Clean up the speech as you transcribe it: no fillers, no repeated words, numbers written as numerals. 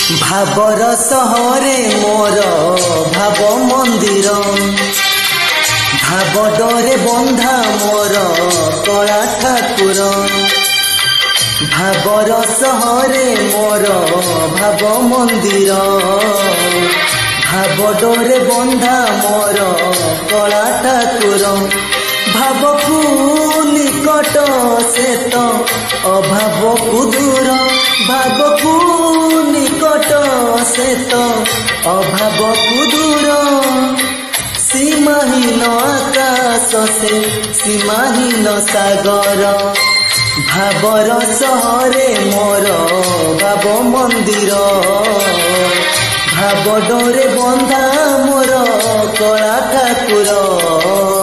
भावर सहरे मोर भाव मंदिर भाव डरे बंधा मोर कला ठाकुर भावर सहरे मोर भाव मंदिर भाव डरे बंधा मोर कला ठाकुर भाव को निकट से तो अभाव को दूर भाव को निकट से तो अभाव को दूर सीमाहीन आकाश से सीमाहीन सागर भावर सहरे मोर भाव मंदिर भाव डरे बंधा मोर कला ठाकुर।